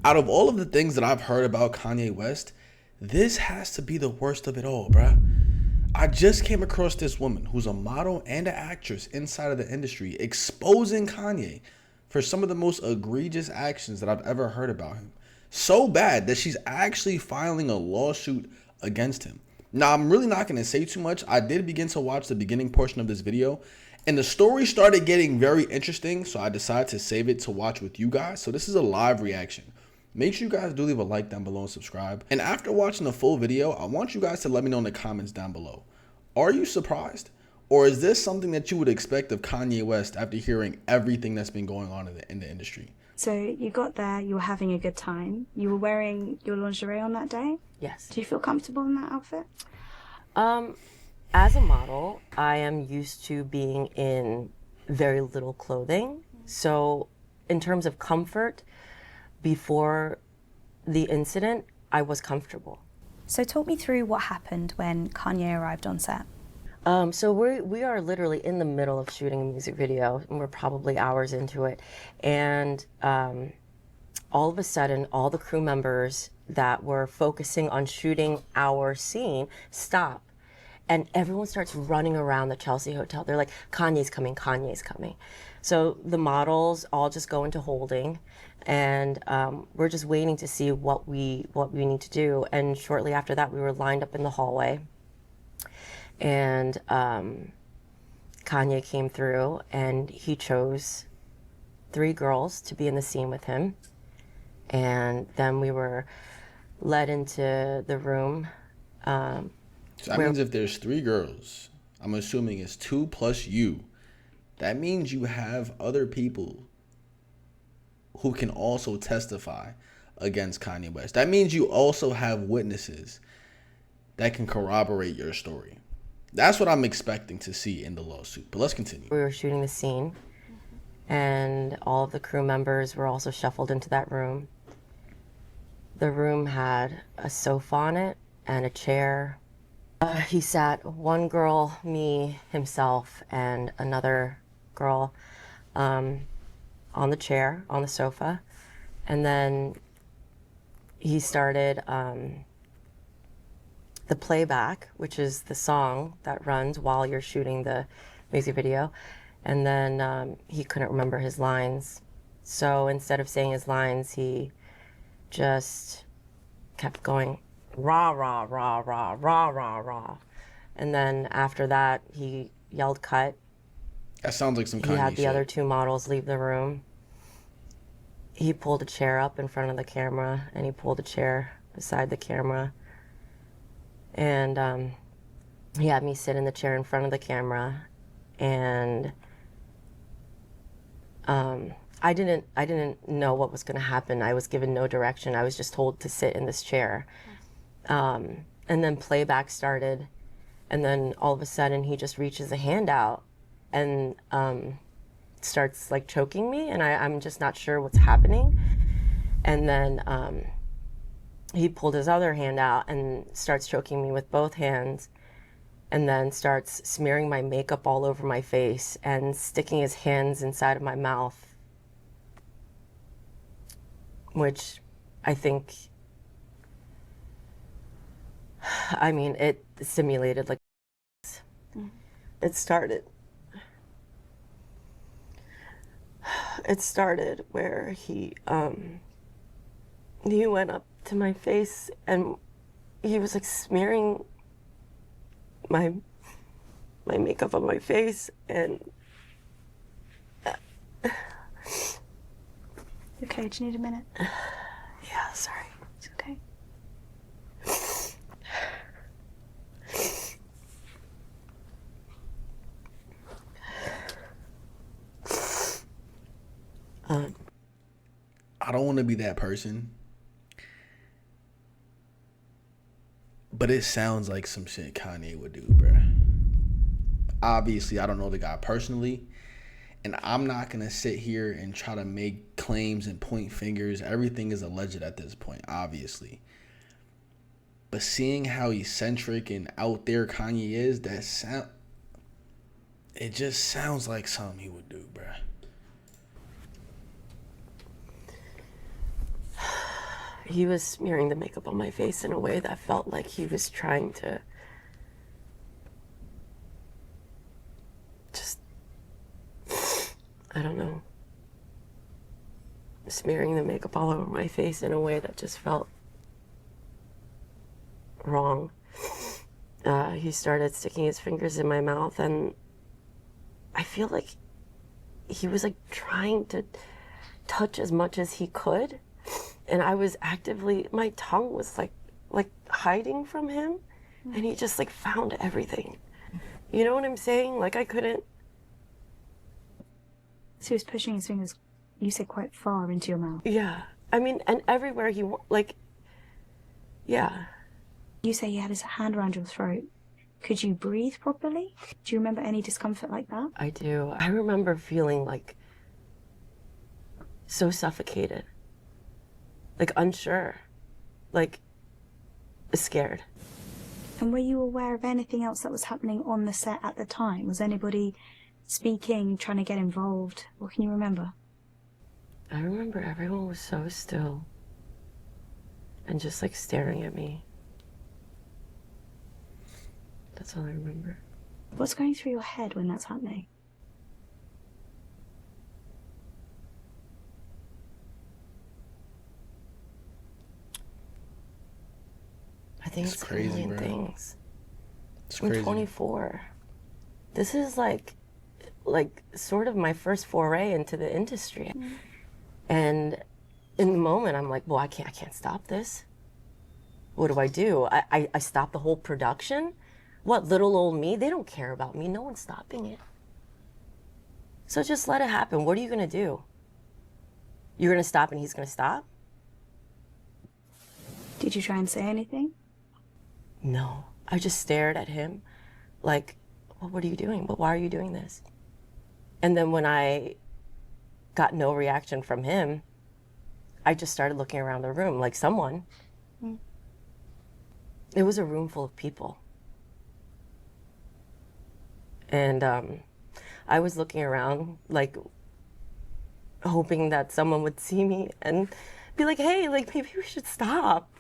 Out of all of the things that I've heard about Kanye West, this has to be the worst of it all, bruh. I just came across this woman who's a model and an actress inside of the industry exposing Kanye for some of the most egregious actions that I've ever heard about him. So bad that she's actually filing a lawsuit against him. Now, I'm really not going to say too much. I did begin to watch the beginning portion of this video, and the story started getting very interesting, so I decided to save it to watch with you guys. So this is a live reaction. Make sure you guys do leave a like down below and subscribe. And after watching the full video, I want you guys to let me know in the comments down below. Are you surprised? Or is this something that you would expect of Kanye West after hearing everything that's been going on in the industry? So you got there, you were having a good time. You were wearing your lingerie on that day? Yes. Do you feel comfortable in that outfit? As a model, I am used to being in very little clothing. So in terms of comfort, before the incident, I was comfortable. So talk me through what happened when Kanye arrived on set. So we are literally in the middle of shooting a music video, and we're probably hours into it. And all of a sudden, all the crew members that were focusing on shooting our scene stop. And everyone starts running around the Chelsea Hotel. They're like, Kanye's coming, Kanye's coming. So the models all just go into holding, and we're just waiting to see what we need to do. And shortly after that, we were lined up in the hallway. And Kanye came through, and he chose 3 girls to be in the scene with him. And then we were led into the room. So that means if there's 3 girls, I'm assuming it's 2 plus you. That means you have other people who can also testify against Kanye West. That means you also have witnesses that can corroborate your story. That's what I'm expecting to see in the lawsuit. But let's continue. We were shooting the scene, and all of the crew members were also shuffled into that room. The room had a sofa on it and a chair. He sat one girl, me, himself, and another girl on the chair, on the sofa. And then he started the playback, which is the song that runs while you're shooting the music video. And then he couldn't remember his lines. So instead of saying his lines, he just kept going, rah, rah, rah, rah, rah, rah, rah. And then after that, he yelled cut. That sounds like some Kanye He had the shit. other 2 models leave the room. He pulled a chair up in front of the camera, and he pulled a chair beside the camera. And he had me sit in the chair in front of the camera. And I didn't know what was going to happen. I was given no direction. I was just told to sit in this chair. And then playback started, and then all of a sudden he just reaches a hand out and starts like choking me, and I'm just not sure what's happening. And then he pulled his other hand out and starts choking me with both hands, and then starts smearing my makeup all over my face and sticking his hands inside of my mouth, which I think, I mean, it simulated like it started where he went up to my face, and he was like smearing my makeup on my face. And Okay, do you need a minute? yeah, sorry. It's okay. I don't want to be that person, but it sounds like some shit Kanye would do, bruh. Obviously, I don't know the guy personally, and I'm not going to sit here and try to make claims and point fingers. Everything is alleged at this point, obviously. But seeing how eccentric and out there Kanye is, it just sounds like something he would do, bruh. He was smearing the makeup on my face in a way that felt like he was trying to just, I don't know, smearing the makeup all over my face in a way that just felt wrong. He started sticking his fingers in my mouth, and I feel like he was like trying to touch as much as he could, and I was actively, my tongue was like hiding from him, and he just like found everything. You know what I'm saying? Like I couldn't. So he was pushing his fingers, you said, quite far into your mouth. Yeah, I mean, and everywhere he like, yeah. You say he had his hand around your throat. Could you breathe properly? Do you remember any discomfort like that? I do. I remember feeling like so suffocated, like unsure, like scared. And were you aware of anything else that was happening on the set at the time? Was anybody speaking, trying to get involved? What can you remember? I remember everyone was so still and just like staring at me. That's all I remember. What's going through your head when that's happening? I think it's crazy, a million bro. things. It's I'm crazy. 24. This is like sort of my first foray into the industry. And in the moment, I'm like, well, I can't stop this. What do? I stop the whole production? What, little old me? They don't care about me. No one's stopping it. So just let it happen. What are you gonna do? You're gonna stop and he's gonna stop? Did you try and say anything? No. I just stared at him like, well, what are you doing? But why are you doing this? And then when I got no reaction from him, I just started looking around the room like someone. It was a room full of people. And I was looking around like hoping that someone would see me and be like, hey, like maybe we should stop.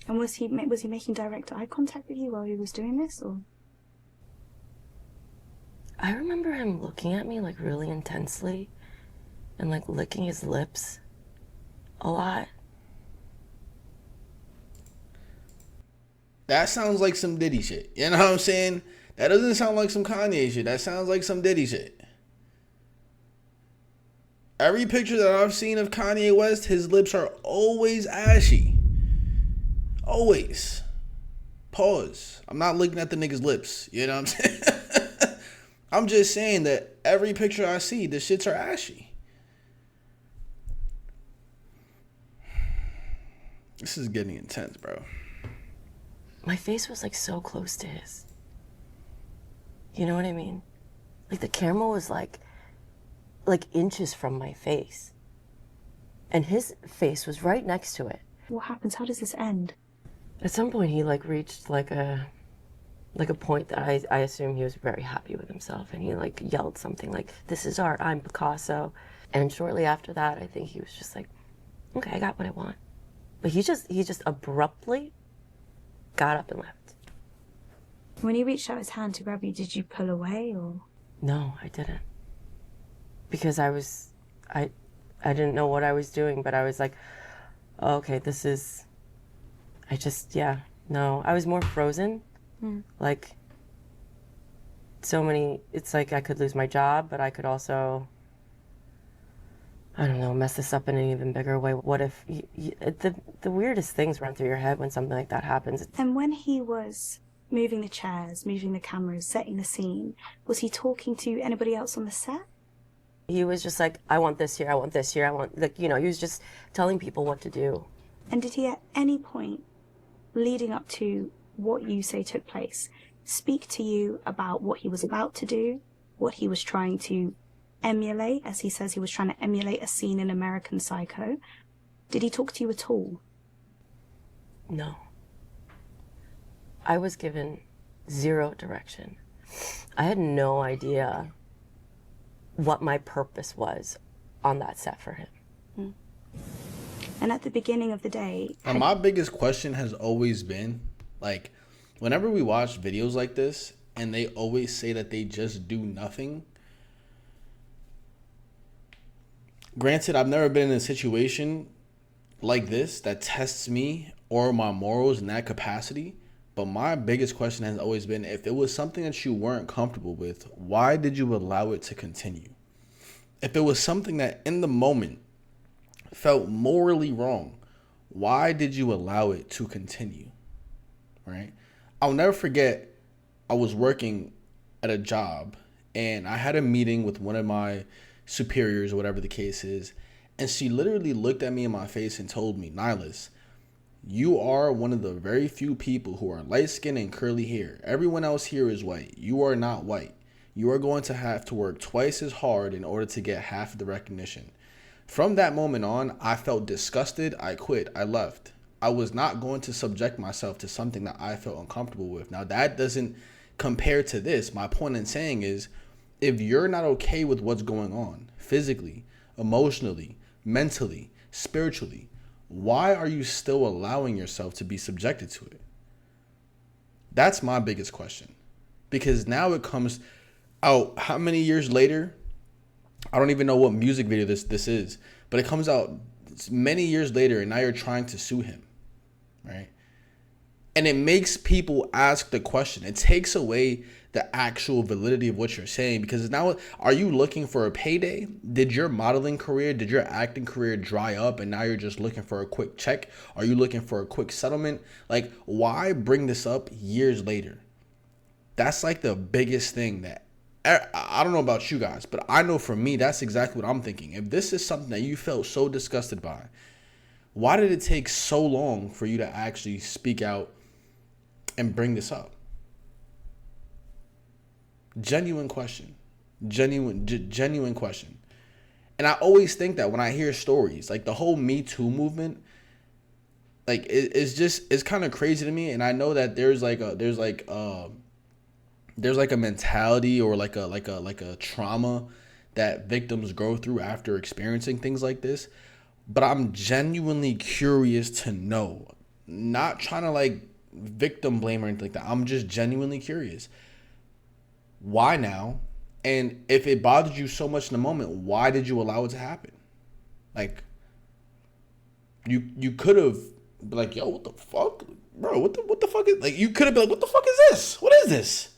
And was he making direct eye contact with you while he was doing this, or? I remember him looking at me like really intensely and like licking his lips a lot. That sounds like some Diddy shit. You know what I'm saying? That doesn't sound like some Kanye shit. That sounds like some Diddy shit. Every picture that I've seen of Kanye West, his lips are always ashy. Always. Pause. I'm not looking at the nigga's lips. You know what I'm saying? I'm just saying that every picture I see, the shits are ashy. This is getting intense, bro. My face was like so close to his. You know what I mean? Like the camera was like inches from my face. And his face was right next to it. What happens? How does this end? At some point he like reached like a point that I assume he was very happy with himself, and he like yelled something like, "This is art, I'm Picasso." And shortly after that, I think he was just like, okay, I got what I want. But he just abruptly got up and left. When he reached out his hand to grab you, did you pull away, or? No, I didn't. Because I didn't know what I was doing, but I was like, oh, okay, no. I was more frozen. Like, it's like I could lose my job, but I could also, I don't know, mess this up in an even bigger way. What if, the weirdest things run through your head when something like that happens. And when he was moving the chairs, moving the cameras, setting the scene, was he talking to anybody else on the set? He was just like, I want this here, I want this here, I want, like, he was just telling people what to do. And did he at any point, leading up to what you say took place, speak to you about what he was about to do, what he was trying to emulate, as he says he was trying to emulate a scene in American Psycho? Did he talk to you at all? No. I was given zero direction. I had no idea what my purpose was on that set for him. And at the beginning of the day, And my biggest question has always been, like, whenever we watch videos like this and they always say that they just do nothing. Granted, I've never been in a situation like this that tests me or my morals in that capacity. But my biggest question has always been, if it was something that you weren't comfortable with, why did you allow it to continue? If it was something that in the moment felt morally wrong, why did you allow it to continue? Right? I'll never forget, I was working at a job and I had a meeting with one of my superiors or whatever the case is. And she literally looked at me in my face and told me, "NiTris, you are one of the very few people who are light skinned and curly hair. Everyone else here is white. You are not white. You are going to have to work twice as hard in order to get half of the recognition." From that moment on, I felt disgusted. I quit. I left. I was not going to subject myself to something that I felt uncomfortable with. Now, that doesn't compare to this. My point in saying is, if you're not okay with what's going on physically, emotionally, mentally, spiritually, why are you still allowing yourself to be subjected to it? That's my biggest question. Because now it comes out how many years later? I don't even know what music video this is, but it comes out many years later and now you're trying to sue him, right? And it makes people ask the question. It takes away the actual validity of what you're saying, because now, are you looking for a payday? Did your modeling career, did your acting career dry up and now you're just looking for a quick check? Are you looking for a quick settlement? Like, why bring this up years later? That's like the biggest thing that, I don't know about you guys, but I know for me, that's exactly what I'm thinking. If this is something that you felt so disgusted by, why did it take so long for you to actually speak out and bring this up? Genuine question. Genuine question. And I always think that when I hear stories, like the whole Me Too movement, like it's kind of crazy to me. And I know that there's a mentality or like a trauma that victims go through after experiencing things like this. But I'm genuinely curious to know, not trying to like victim blame or anything like that. I'm just genuinely curious. Why now? And if it bothered you so much in the moment, why did you allow it to happen? Like, you could have been like, "Yo, what the fuck? Bro, what the fuck is," like, you could have been like, "What the fuck is this? What is this?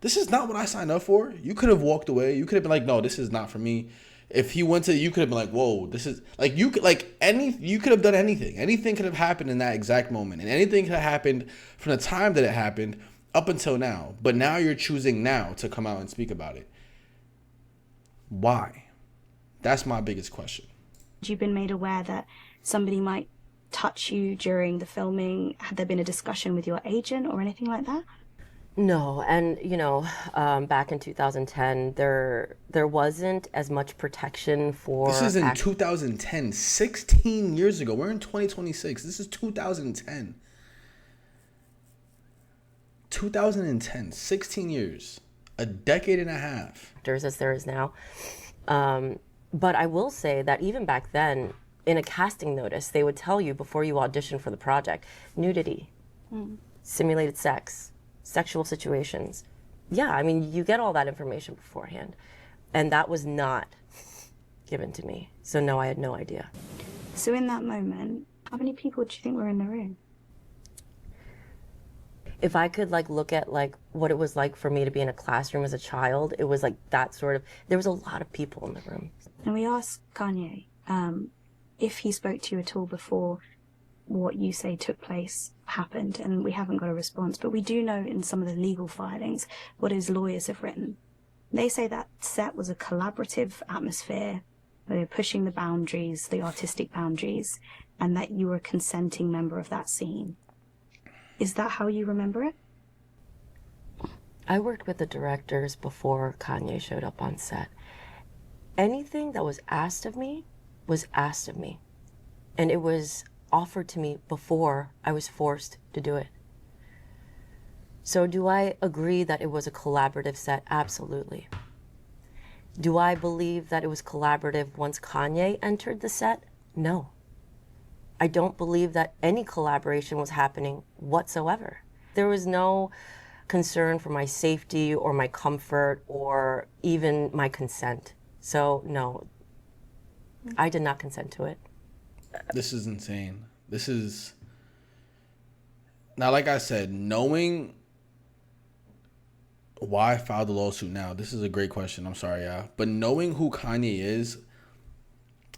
This is not what I signed up for." You could have walked away. You could have been like, "No, this is not for me." If he went to, you could have been like, "Whoa, this is," like, you could have done anything. Anything could have happened in that exact moment. And anything could have happened from the time that it happened up until now. But now you're choosing now to come out and speak about it. Why? That's my biggest question. you've been made aware that somebody might touch you during the filming? Had there been a discussion with your agent or anything like that? No, and back in 2010, there wasn't as much protection for. This is in 2010, 16 years ago. We're in 2026. This is 2010. 2010, 16 years, a decade and a half. As there is now. But I will say that even back then, in a casting notice, they would tell you before you audition for the project, nudity, simulated sex, sexual situations. Yeah, I mean, you get all that information beforehand. And that was not given to me. So no, I had no idea. So in that moment, how many people do you think were in the room? If I could look at what it was like for me to be in a classroom as a child, it was like that sort of, there was a lot of people in the room. And we asked Kanye if he spoke to you at all before what you say took place happened, and we haven't got a response, but we do know in some of the legal filings what his lawyers have written. They say that set was a collaborative atmosphere, where they were pushing the boundaries, the artistic boundaries, and that you were a consenting member of that scene. Is that how you remember it? I worked with the directors before Kanye showed up on set. Anything that was asked of me was asked of me. And it was offered to me before I was forced to do it. So do I agree that it was a collaborative set? Absolutely. Do I believe that it was collaborative once Kanye entered the set? No. I don't believe that any collaboration was happening whatsoever. There was no concern for my safety or my comfort or even my consent. So no, I did not consent to it. This is insane. This is... Now, like I said, knowing why I filed the lawsuit now, this is a great question. I'm sorry, yeah. But knowing who Kanye is,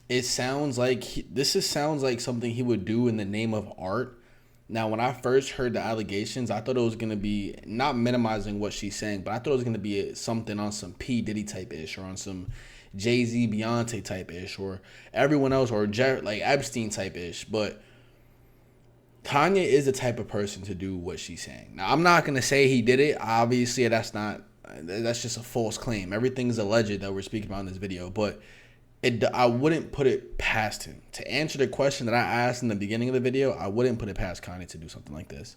it sounds like sounds like something he would do in the name of art. Now, when I first heard the allegations, I thought it was going to be, not minimizing what she's saying, but I thought it was going to be something on some P. Diddy type ish, or on some Jay-Z, Beyonce type ish, or everyone else, or like Epstein type ish. But Kanye is the type of person to do what she's saying. Now, I'm not going to say he did it. Obviously, that's just a false claim. Everything's alleged that we're speaking about in this video. But I wouldn't put it past him. To answer the question that I asked in the beginning of the video, I wouldn't put it past Kanye to do something like this.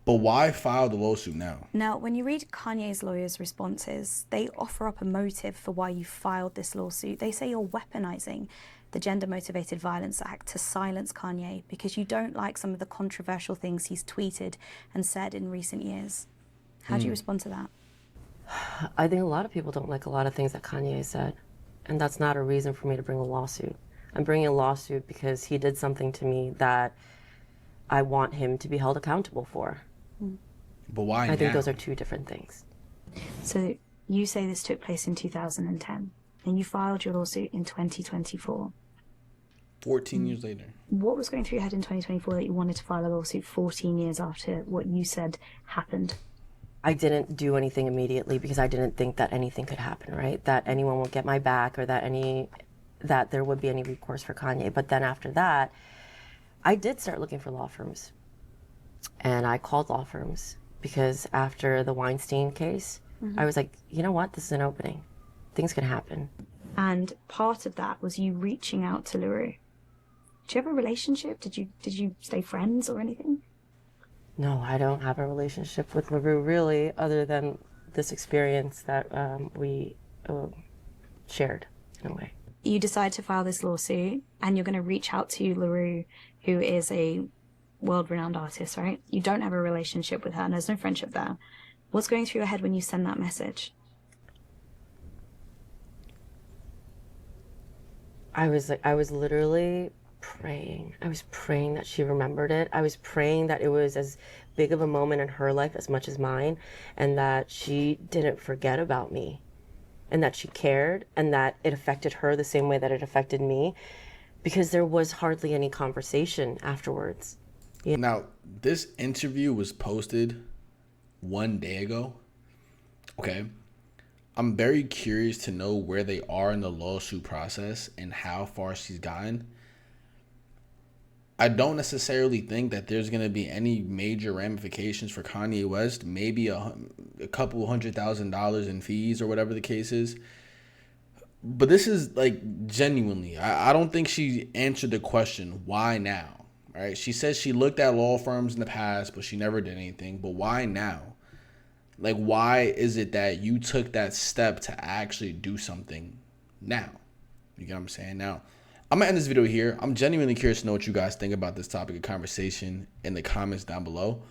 But why file the lawsuit now? Now, when you read Kanye's lawyers' responses, they offer up a motive for why you filed this lawsuit. They say you're weaponizing the Gender Motivated Violence Act to silence Kanye because you don't like some of the controversial things he's tweeted and said in recent years. How do you respond to that? I think a lot of people don't like a lot of things that Kanye said. And that's not a reason for me to bring a lawsuit. I'm bringing a lawsuit because he did something to me that I want him to be held accountable for. But why now? I think those are two different things. So you say this took place in 2010, and you filed your lawsuit in 2024. 14 years later. What was going through your head in 2024 that you wanted to file a lawsuit 14 years after what you said happened? I didn't do anything immediately because I didn't think that anything could happen, right? That anyone would get my back, or that there would be any recourse for Kanye. But then after that, I did start looking for law firms. And I called law firms because after the Weinstein case, I was like, you know what? This is an opening. Things can happen. And part of that was you reaching out to LaRue. Do you have a relationship? Did you stay friends or anything? No, I don't have a relationship with LaRue really, other than this experience that we shared in a way. You decide to file this lawsuit and you're going to reach out to LaRue, who is a world-renowned artist, right? You don't have a relationship with her and there's no friendship there. What's going through your head when you send that message? I was literally praying. I was praying that she remembered it. I was praying that it was as big of a moment in her life as much as mine, and that she didn't forget about me, and that she cared, and that it affected her the same way that it affected me, because there was hardly any conversation afterwards. Yeah. Now, this interview was posted 1 day ago. Okay. I'm very curious to know where they are in the lawsuit process and how far she's gotten. I don't necessarily think that there's going to be any major ramifications for Kanye West. Maybe a couple $100,000 in fees or whatever the case is. But this is like genuinely, I don't think she answered the question, why now? Right? She says she looked at law firms in the past, but she never did anything. But why now? Like, why is it that you took that step to actually do something now? You get what I'm saying? Now, I'm going to end this video here. I'm genuinely curious to know what you guys think about this topic of conversation in the comments down below.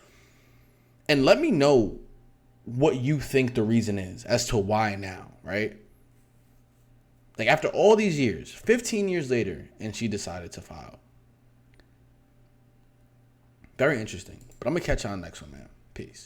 And let me know what you think the reason is as to why now, right? Like, after all these years, 15 years later, and she decided to file. Very interesting. But I'm going to catch you on the next one, man. Peace.